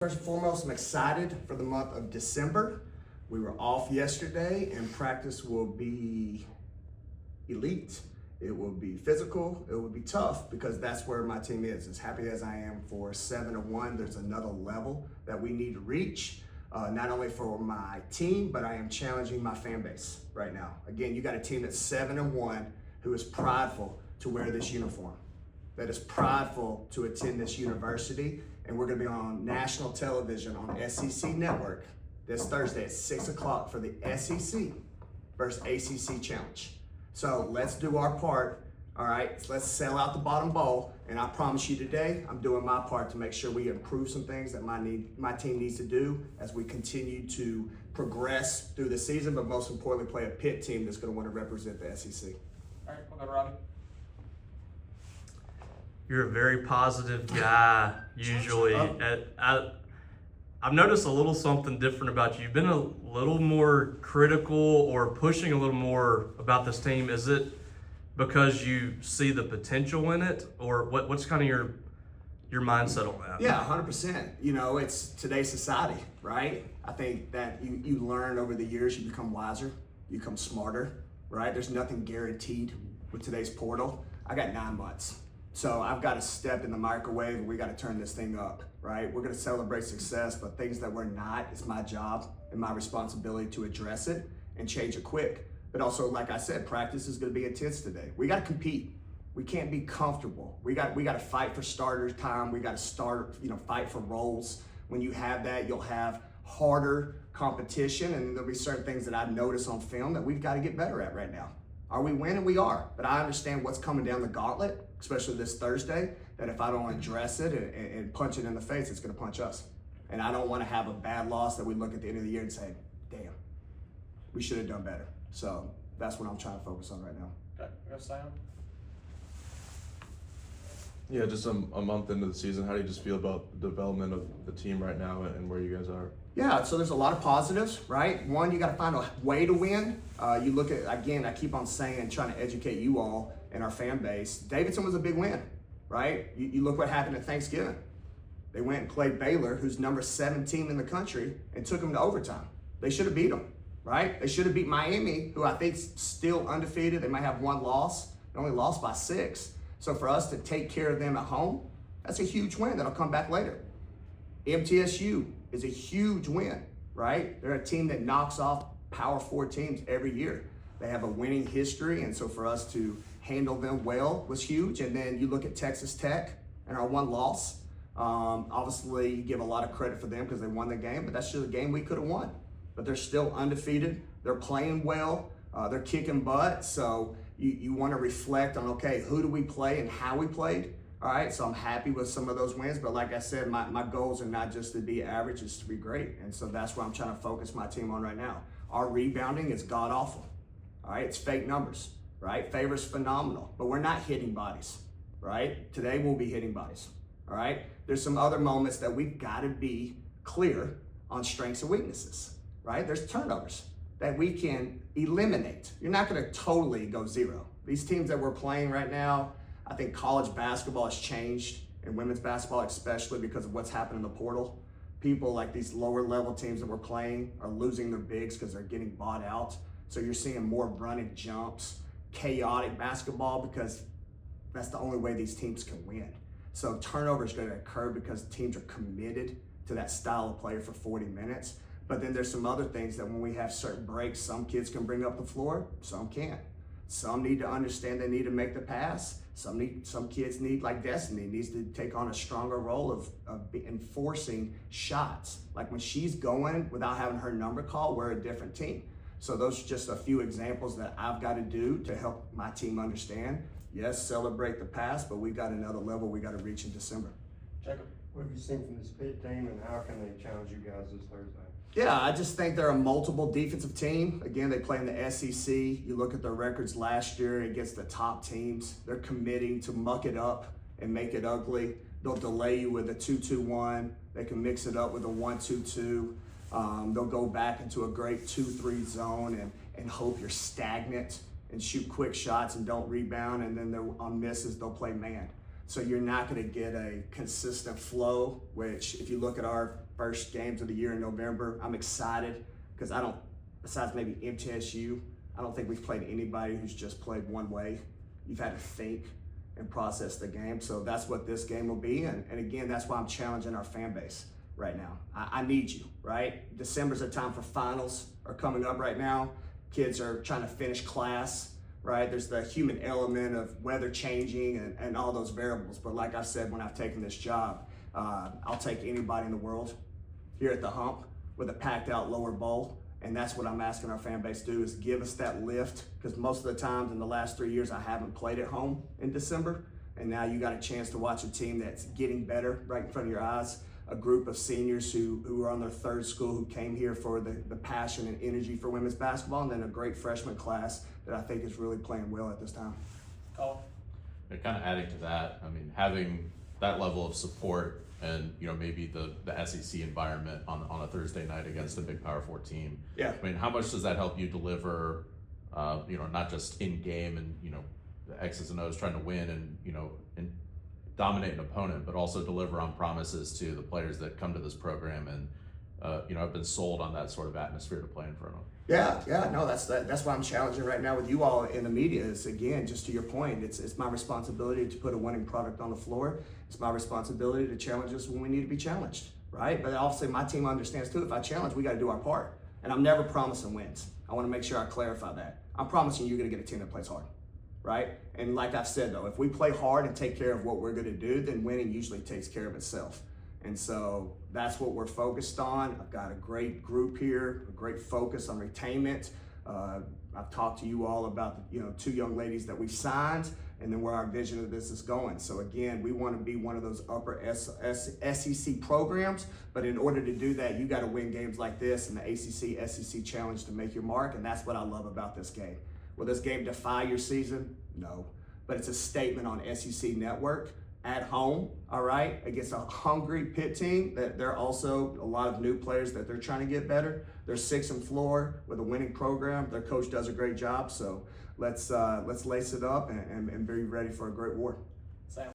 First and foremost, I'm excited for the month of December. We were off yesterday and practice will be elite. It will be physical, it will be tough because that's where my team is. As happy as I am for 7-1, there's another level that we need to reach, not only for my team, but I am challenging my fan base right now. Again, you got a team that's 7-1 who is prideful to wear this uniform, that is prideful to attend this university, and we're gonna be on national television on SEC Network this Thursday at 6 o'clock for the SEC versus ACC Challenge. So let's do our part, all right? Let's sell out the bottom bowl, and I promise you today, I'm doing my part to make sure we improve some things that my team needs to do as we continue to progress through the season, but most importantly, play a Pitt team that's gonna wanna represent the SEC. All right, we'll go to Robbie. You're a very positive guy, usually. I've noticed a little something different about you. You've been a little more critical or pushing a little more about this team. Is it because you see the potential in it, or what's kind of your mindset on that? Yeah, 100%. You know, it's today's society, right? I think that you learn over the years, you become wiser, you become smarter, right? There's nothing guaranteed with today's portal. I got 9 months. So I've got to step in the microwave and we got to turn this thing up, right? We're going to celebrate success, but things that we're not, it's my job and my responsibility to address it and change it quick. But also, like I said, practice is going to be intense today. We got to compete. We can't be comfortable. We got to fight for starter time. We got to fight for roles. When you have that, you'll have harder competition, and there'll be certain things that I've noticed on film that we've got to get better at right now. Are we winning? We are. But I understand what's coming down the gauntlet, especially this Thursday, that if I don't address it and punch it in the face, it's going to punch us. And I don't want to have a bad loss that we look at the end of the year and say, damn, we should have done better. So that's what I'm trying to focus on right now. Okay, we go Sam. Yeah, just a month into the season, how do you just feel about the development of the team right now and where you guys are? Yeah, so there's a lot of positives, right? One, you got to find a way to win. You look at, again, I keep on saying, trying to educate you all and our fan base. Davidson was a big win, right? You look what happened at Thanksgiving. They went and played Baylor, who's number 17 in the country, and took them to overtime. They should have beat them, right? They should have beat Miami, who I think is still undefeated. They might have 1 loss. They only lost by 6. So for us to take care of them at home, that's a huge win that'll come back later. MTSU is a huge win, right? They're a team that knocks off Power 4 teams every year. They have a winning history, and so for us to handle them well was huge. And then you look at Texas Tech and our 1 loss. Obviously, you give a lot of credit for them because they won the game, but that's just a game we could have won. But they're still undefeated. They're playing well. They're kicking butt. So you want to reflect on, okay, who do we play and how we played? All right, so I'm happy with some of those wins, but like I said, my goals are not just to be average, it's to be great. And so that's what I'm trying to focus my team on right now. Our rebounding is god-awful, all right? It's fake numbers, right? Favor's phenomenal, but we're not hitting bodies, right? Today we'll be hitting bodies, all right? There's some other moments that we've got to be clear on strengths and weaknesses, right? There's turnovers that we can eliminate. You're not gonna totally go 0. These teams that we're playing right now, I think college basketball has changed, and women's basketball especially because of what's happened in the portal. People like these lower level teams that we're playing are losing their bigs because they're getting bought out. So you're seeing more running jumps, chaotic basketball because that's the only way these teams can win. So turnovers are gonna occur because teams are committed to that style of play for 40 minutes. But then there's some other things that when we have certain breaks, some kids can bring up the floor, some can't. Some need to understand they need to make the pass. Some kids need, like Destiny, needs to take on a stronger role of enforcing shots. Like when she's going without having her number called, we're a different team. So those are just a few examples that I've got to do to help my team understand. Yes, celebrate the past, but we got another level we got to reach in December. Jacob. What have you seen from this Pitt team, and how can they challenge you guys this Thursday? Yeah, I just think they're a multiple defensive team. Again, they play in the SEC. You look at their records last year against the top teams. They're committing to muck it up and make it ugly. They'll delay you with a 2-2-1. They can mix it up with a 1-2-2. They'll go back into a great 2-3 zone and hope you're stagnant and shoot quick shots and don't rebound. And then they're on misses, they'll play man. So you're not going to get a consistent flow, which if you look at our first games of the year in November. I'm excited because besides maybe MTSU, I don't think we've played anybody who's just played one way. You've had to think and process the game. So that's what this game will be. And again, that's why I'm challenging our fan base right now. I need you, right? December's a time for finals are coming up right now. Kids are trying to finish class, right? There's the human element of weather changing and all those variables. But like I said, when I've taken this job, I'll take anybody in the world here at the Hump with a packed out lower bowl. And that's what I'm asking our fan base to do, is give us that lift, because most of the times in the last 3 years I haven't played at home in December, and now you got a chance to watch a team that's getting better right in front of your eyes, a group of seniors who are on their third school who came here for the passion and energy for women's basketball, and then a great freshman class that I think is really playing well at this time. Cole. And kind of adding to that, I mean, having that level of support and, you know, maybe the SEC environment on a Thursday night against a big Power 4 team. Yeah. I mean, how much does that help you deliver, you know, not just in game and, you know, the X's and O's trying to win and, you know, and dominate an opponent, but also deliver on promises to the players that come to this program and, you know, have been sold on that sort of atmosphere to play in front of. Yeah, no, that's why I'm challenging right now with you all in the media. Is, again, just to your point, it's my responsibility to put a winning product on the floor. It's my responsibility to challenge us when we need to be challenged, right? But obviously my team understands too, if I challenge, we got to do our part. And I'm never promising wins. I want to make sure I clarify that. I'm promising you're going to get a team that plays hard, right? And like I've said though, if we play hard and take care of what we're going to do, then winning usually takes care of itself. And so that's what we're focused on. I've got a great group here, a great focus on retainment. I've talked to you all about the, 2 young ladies that we've signed, and then where our vision of this is going. So again, we want to be one of those upper SEC programs, but in order to do that, you got to win games like this and the ACC SEC Challenge to make your mark, and that's what I love about this game. Will this game defy your season? No, but it's a statement on SEC Network at home, all right, against a hungry Pitt team that they're also a lot of new players that they're trying to get better. They're 6-and-4 with a winning program. Their coach does a great job. So let's lace it up and be ready for a great war.